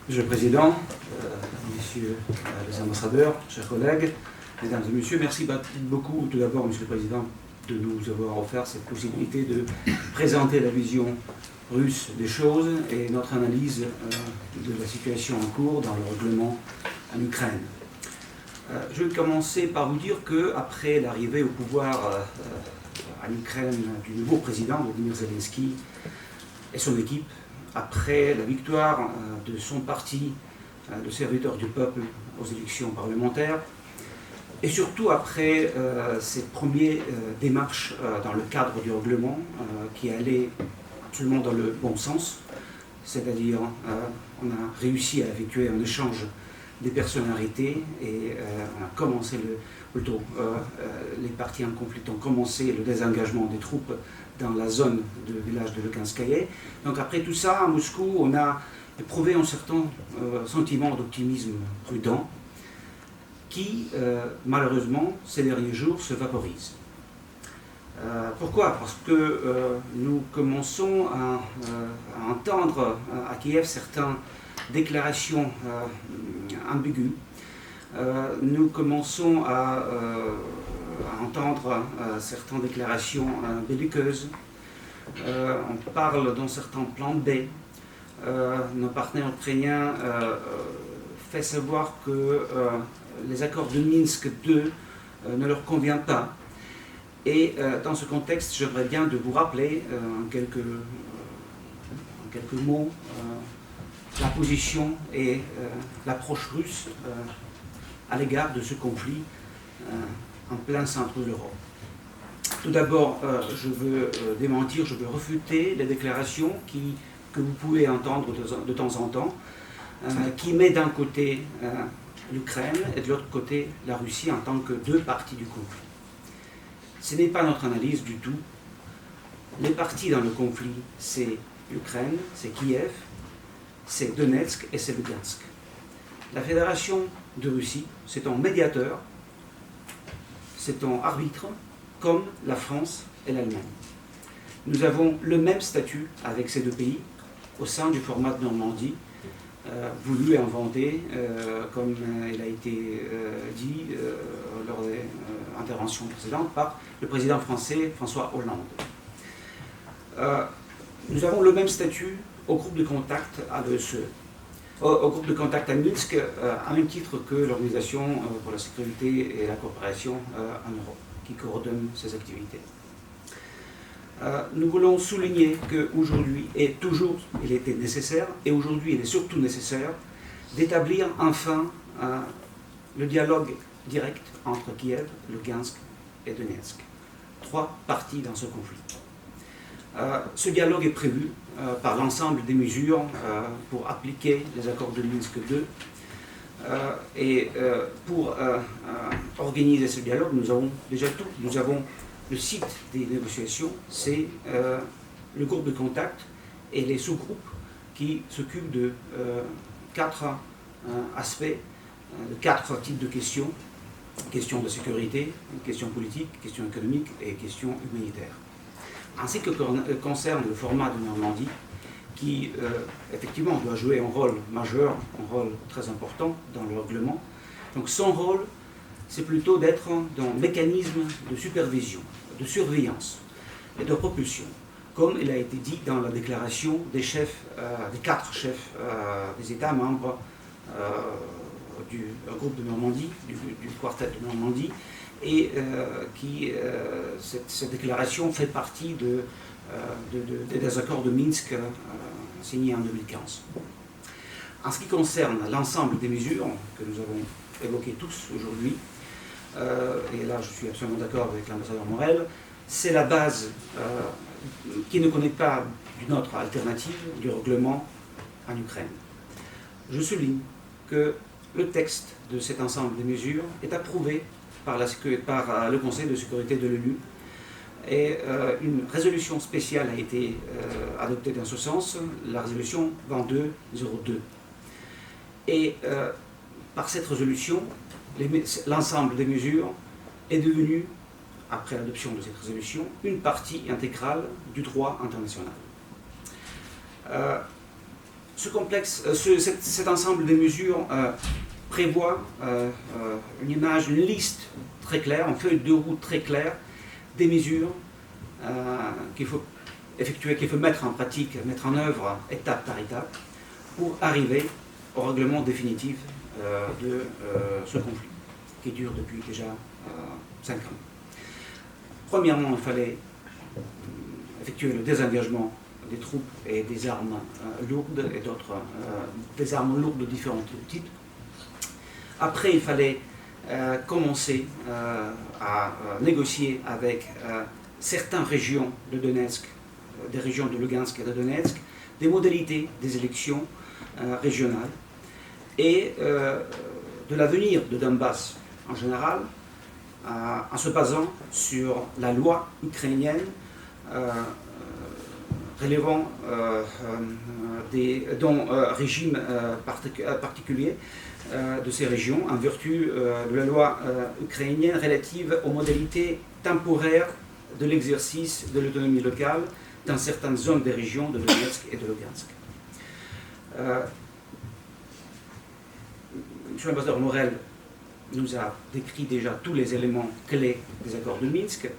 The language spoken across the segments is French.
Monsieur le Président, Messieurs les ambassadeurs, chers collègues, Mesdames et Messieurs, merci beaucoup tout d'abord, Monsieur le Président, de nous avoir offert cette possibilité de présenter la vision russe des choses et notre analyse de la situation en cours dans le règlement en Ukraine. Je vais commencer par vous dire qu'après l'arrivée au pouvoir en Ukraine du nouveau président, Volodymyr Zelensky, et son équipe, après la victoire de son parti de serviteurs du peuple aux élections parlementaires, et surtout après ses premières démarches dans le cadre du règlement qui allaient absolument dans le bon sens, c'est-à-dire on a réussi à effectuer un échange des personnalités et on a commencé les partis en conflit ont commencé le désengagement des troupes dans la zone du village de Luganskaye. Donc après tout ça, à Moscou, on a éprouvé un certain sentiment d'optimisme prudent qui, malheureusement, ces derniers jours, se vaporise. Pourquoi? Parce que nous commençons à entendre à Kiev certaines déclarations ambiguës. Nous commençons à entendre certaines déclarations belliqueuses. On parle d'un certain plan B. Nos partenaires ukrainiens font savoir que les accords de Minsk II ne leur conviennent pas. Et dans ce contexte, j'aimerais bien de vous rappeler en quelques mots la position et l'approche russe à l'égard de ce conflit en plein centre de l'Europe. Tout d'abord, je veux démentir, je veux refuter les déclarations que vous pouvez entendre de temps en temps, qui met d'un côté l'Ukraine et de l'autre côté la Russie en tant que deux parties du conflit. Ce n'est pas notre analyse du tout. Les parties dans le conflit, c'est l'Ukraine, c'est Kiev, c'est Donetsk et c'est Lugansk. La Fédération de Russie, c'est un médiateur, c'est un arbitre, comme la France et l'Allemagne. Nous avons le même statut avec ces deux pays au sein du format de Normandie, voulu et inventé, comme il a été dit lors des interventions précédentes, par le président français François Hollande. Nous avons le même statut au groupe de contact à l'ESE, au groupe de contact à Minsk, à même titre que l'Organisation pour la sécurité et la coopération en Europe, qui coordonne ces activités. Nous voulons souligner qu'aujourd'hui, et toujours il était nécessaire, et aujourd'hui il est surtout nécessaire, d'établir enfin le dialogue direct entre Kiev, Lugansk et Donetsk. Trois parties dans ce conflit. Ce dialogue est prévu par l'ensemble des mesures pour appliquer les accords de Minsk II. Et pour organiser ce dialogue, nous avons déjà tout. Nous avons le site des négociations, c'est le groupe de contact et les sous-groupes qui s'occupent de quatre aspects, de quatre types de questions. Questions de sécurité, questions politiques, questions économiques et questions humanitaires. Ainsi que concerne le format de Normandie, qui effectivement doit jouer un rôle majeur, un rôle très important dans le règlement. Donc son rôle, c'est plutôt d'être dans un mécanisme de supervision, de surveillance et de propulsion, comme il a été dit dans la déclaration des chefs, des quatre chefs des États membres du groupe de Normandie, du quartet de Normandie, et cette déclaration fait partie des accords de Minsk signés en 2015. En ce qui concerne l'ensemble des mesures que nous avons évoquées tous aujourd'hui, et là je suis absolument d'accord avec l'ambassadeur Morel, c'est la base qui ne connaît pas d'une autre alternative du règlement en Ukraine. Je souligne que le texte de cet ensemble de mesures est approuvé par le Conseil de sécurité de l'ONU et une résolution spéciale a été adoptée dans ce sens, la résolution 2202. Et par cette résolution, l'ensemble des mesures est devenu, après l'adoption de cette résolution, une partie intégrale du droit international. cet ensemble de mesures prévoit une image, une liste très claire, une feuille de route très claire des mesures qu'il faut effectuer, qu'il faut mettre en pratique, mettre en œuvre étape par étape pour arriver au règlement définitif de ce conflit qui dure depuis déjà 5 ans. Premièrement, il fallait effectuer le désengagement des troupes et des armes lourdes et d'autres des armes lourdes de différents types. Après, il fallait commencer à négocier avec certaines régions de Donetsk, des régions de Lugansk et de Donetsk, des modalités des élections régionales et de l'avenir de Donbass en général, en se basant sur la loi ukrainienne relevant d'un régime particulier de ces régions, en vertu de la loi ukrainienne relative aux modalités temporaires de l'exercice de l'autonomie locale dans certaines zones des régions de Donetsk et de Lugansk. M. l'ambassadeur Morel nous a décrit déjà tous les éléments clés des accords de Minsk.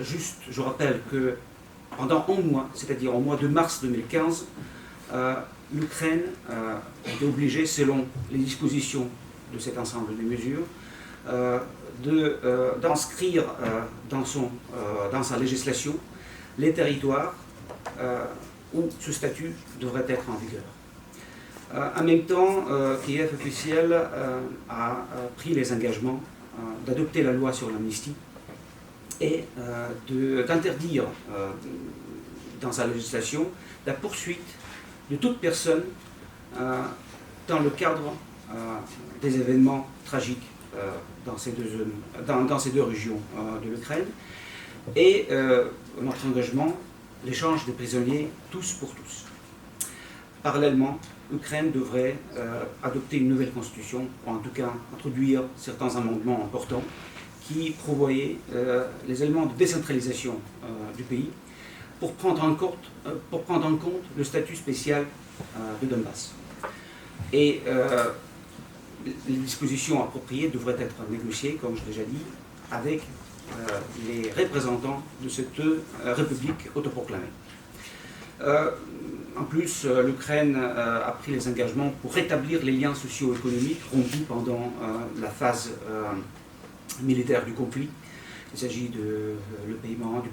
Juste, je rappelle que pendant un mois, c'est-à-dire au mois de mars 2015, l'Ukraine était obligée, selon les dispositions de cet ensemble de mesures, d'inscrire dans sa législation les territoires où ce statut devrait être en vigueur. En même temps, Kiev officiel a pris les engagements d'adopter la loi sur l'amnistie et d'interdire dans sa législation la poursuite de toute personne dans le cadre des événements tragiques dans ces deux régions de l'Ukraine et notre engagement, l'échange des prisonniers tous pour tous. Parallèlement, l'Ukraine devrait adopter une nouvelle constitution, ou en tout cas introduire certains amendements importants qui prévoyaient les éléments de décentralisation du pays pour prendre en compte le statut spécial de Donbass. Et les dispositions appropriées devraient être négociées, comme je l'ai déjà dit, avec les représentants de cette république autoproclamée. En plus, l'Ukraine a pris les engagements pour rétablir les liens socio-économiques rompus pendant la phase militaire du conflit. Il s'agit du paiement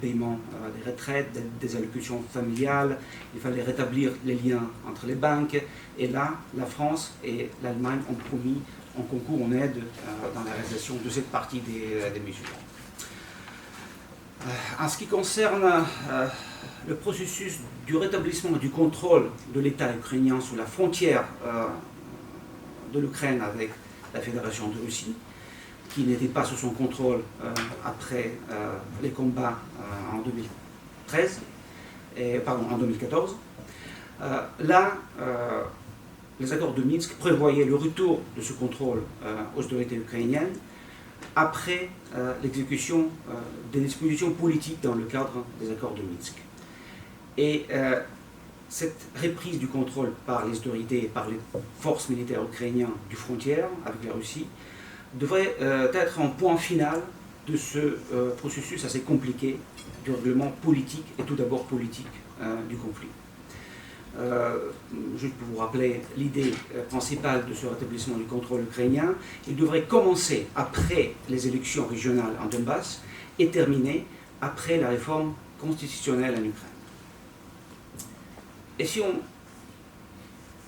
des retraites, des allocations familiales. Il fallait rétablir les liens entre les banques. Et là, la France et l'Allemagne ont promis un concours en aide dans la réalisation de cette partie des mesures. En ce qui concerne le processus du rétablissement du contrôle de l'État ukrainien sur la frontière de l'Ukraine avec la Fédération de Russie, qui n'était pas sous son contrôle après les combats en 2014. Là, les accords de Minsk prévoyaient le retour de ce contrôle aux autorités ukrainiennes après l'exécution des dispositions politiques dans le cadre des accords de Minsk. Et cette reprise du contrôle par les autorités et par les forces militaires ukrainiennes du frontière avec la Russie devrait être un point final de ce processus assez compliqué du règlement politique et tout d'abord politique du conflit. Juste pour vous rappeler l'idée principale de ce rétablissement du contrôle ukrainien, il devrait commencer après les élections régionales en Donbass et terminer après la réforme constitutionnelle en Ukraine. Et si on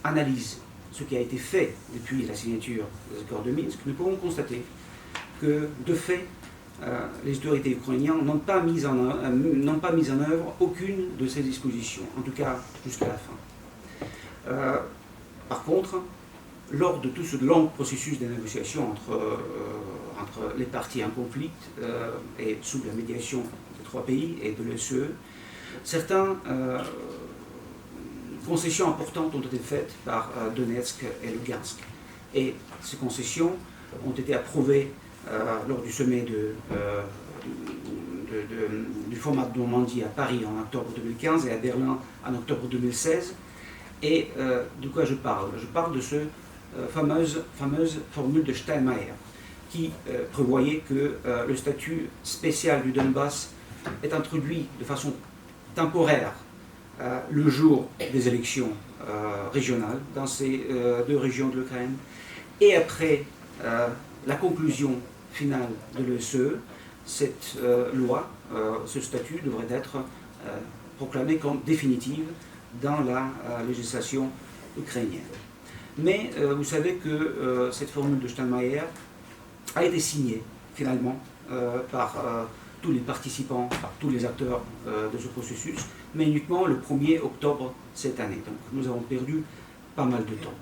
analyse ce qui a été fait depuis la signature des accords de Minsk, nous pouvons constater que, de fait, les autorités ukrainiennes n'ont pas mis en œuvre aucune de ces dispositions, en tout cas jusqu'à la fin. Par contre, lors de tout ce long processus de négociation entre les parties en conflit et sous la médiation des 3 pays et de l'OSCE, certaines concessions importantes ont été faites par Donetsk et Lugansk. Et ces concessions ont été approuvées lors du sommet du format de Normandie à Paris en octobre 2015 et à Berlin en octobre 2016. Et de quoi je parle? Je parle de ce fameuse formule de Steinmeier qui prévoyait que le statut spécial du Donbass est introduit de façon temporaire le jour des élections régionales dans ces deux régions de l'Ukraine, et après la conclusion finale de l'OSCE, cette loi, ce statut devrait être proclamé comme définitive dans la législation ukrainienne. Mais vous savez que cette formule de Steinmeier a été signée finalement par tous les participants, par tous les acteurs de ce processus, mais uniquement le 1er octobre cette année. Donc nous avons perdu pas mal de temps.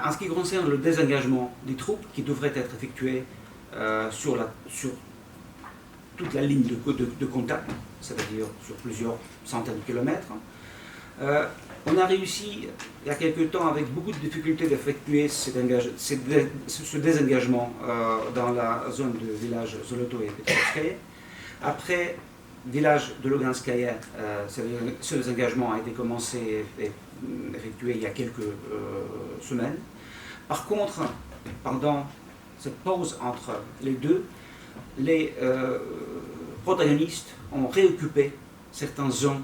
En ce qui concerne le désengagement des troupes qui devrait être effectué sur toute la ligne de contact, c'est-à-dire sur plusieurs centaines de kilomètres, on a réussi il y a quelque temps avec beaucoup de difficultés d'effectuer ce désengagement dans la zone de village Zoloto et Petrovskaya. Après village de Luganskaya, ce désengagement a été commencé et effectué il y a quelques semaines. Par contre, pendant cette pause entre les deux, les protagonistes ont réoccupé certaines zones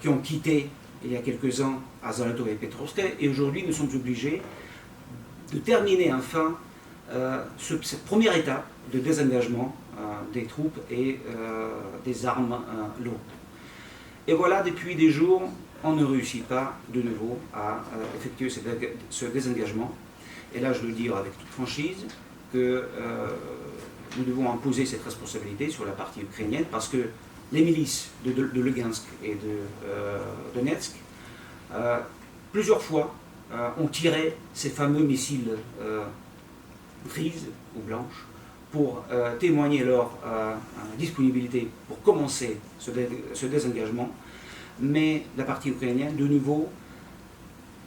qui ont quitté il y a quelques ans à Zoloto et Petrovskaya, et aujourd'hui nous sommes obligés de terminer enfin cette première étape de désengagement des troupes et des armes lourdes. Et voilà, depuis des jours, on ne réussit pas de nouveau à effectuer ce désengagement. Et là, je veux dire avec toute franchise que nous devons imposer cette responsabilité sur la partie ukrainienne, parce que les milices de Lugansk et de Donetsk, plusieurs fois, ont tiré ces fameux missiles grises ou blanches pour témoigner leur disponibilité pour commencer ce désengagement. Mais la partie ukrainienne, de nouveau,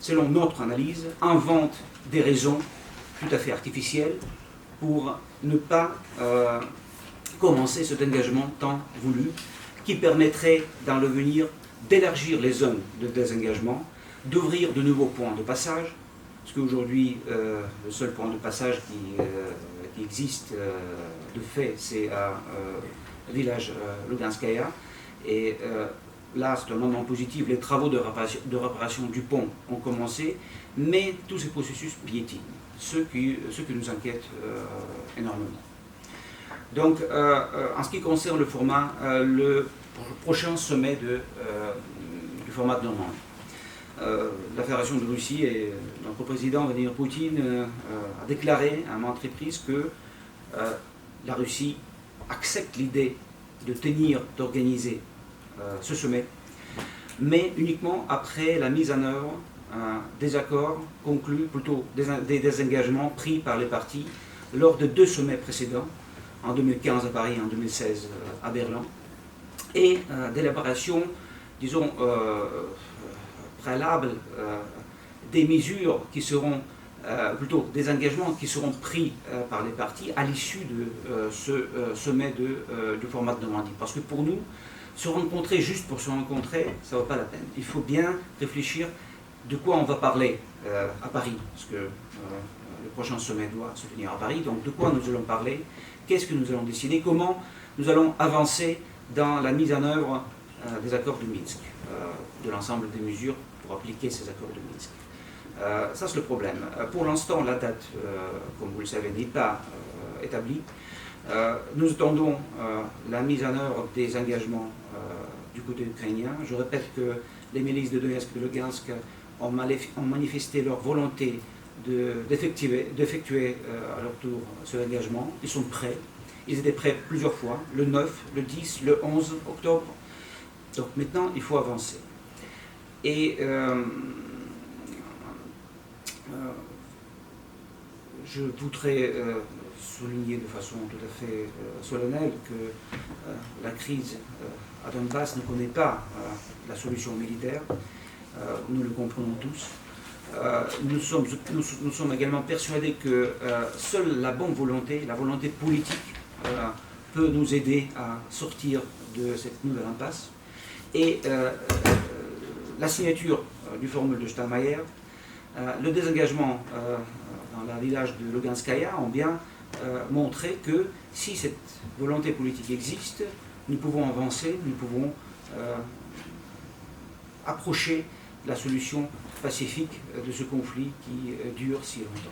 selon notre analyse, invente des raisons tout à fait artificielles pour ne pas commencer cet engagement tant voulu, qui permettrait dans l'avenir d'élargir les zones de désengagement, d'ouvrir de nouveaux points de passage, parce qu'aujourd'hui, le seul point de passage qui existe de fait, c'est à le village Luganskaya, et là, c'est un moment positif, les travaux de réparation du pont ont commencé, mais tous ces processus piétinent, ce qui nous inquiète énormément. Donc, en ce qui concerne le format, le prochain sommet du format de Normandie, la Fédération de Russie et notre président Vladimir Poutine a déclaré à maintes reprises que la Russie accepte l'idée d'organiser ce sommet, mais uniquement après la mise en œuvre des accords conclus, plutôt des engagements pris par les parties lors de 2 sommets précédents, en 2015 à Paris et en 2016 à Berlin, et d'élaboration, disons, préalable des mesures qui seront, plutôt des engagements qui seront pris par les parties à l'issue de ce sommet du format de Normandie. Parce que pour nous, se rencontrer juste pour se rencontrer, ça ne vaut pas la peine. Il faut bien réfléchir de quoi on va parler à Paris, parce que le prochain sommet doit se tenir à Paris, donc de quoi nous allons parler, qu'est-ce que nous allons décider, comment nous allons avancer dans la mise en œuvre des accords de Minsk, de l'ensemble des mesures pour appliquer ces accords de Minsk. Ça, c'est le problème. Pour l'instant, la date, comme vous le savez, n'est pas établie. Nous attendons la mise en œuvre des engagements du côté ukrainien. Je répète que les milices de Donetsk et de Lugansk ont manifesté leur volonté d'effectuer à leur tour ce engagement. Ils sont prêts. Ils étaient prêts plusieurs fois, le 9, le 10, le 11 octobre. Donc maintenant, il faut avancer. Et je voudrais souligner de façon tout à fait solennelle que la crise à Donbass ne connaît pas la solution militaire. Nous le comprenons tous. Nous sommes également persuadés que seule la bonne volonté, la volonté politique, peut nous aider à sortir de cette nouvelle impasse. Et la signature du forum de Steinmeier. Le désengagement dans le village de Luganskaya ont bien montré que si cette volonté politique existe, nous pouvons avancer, nous pouvons approcher la solution pacifique de ce conflit qui dure si longtemps.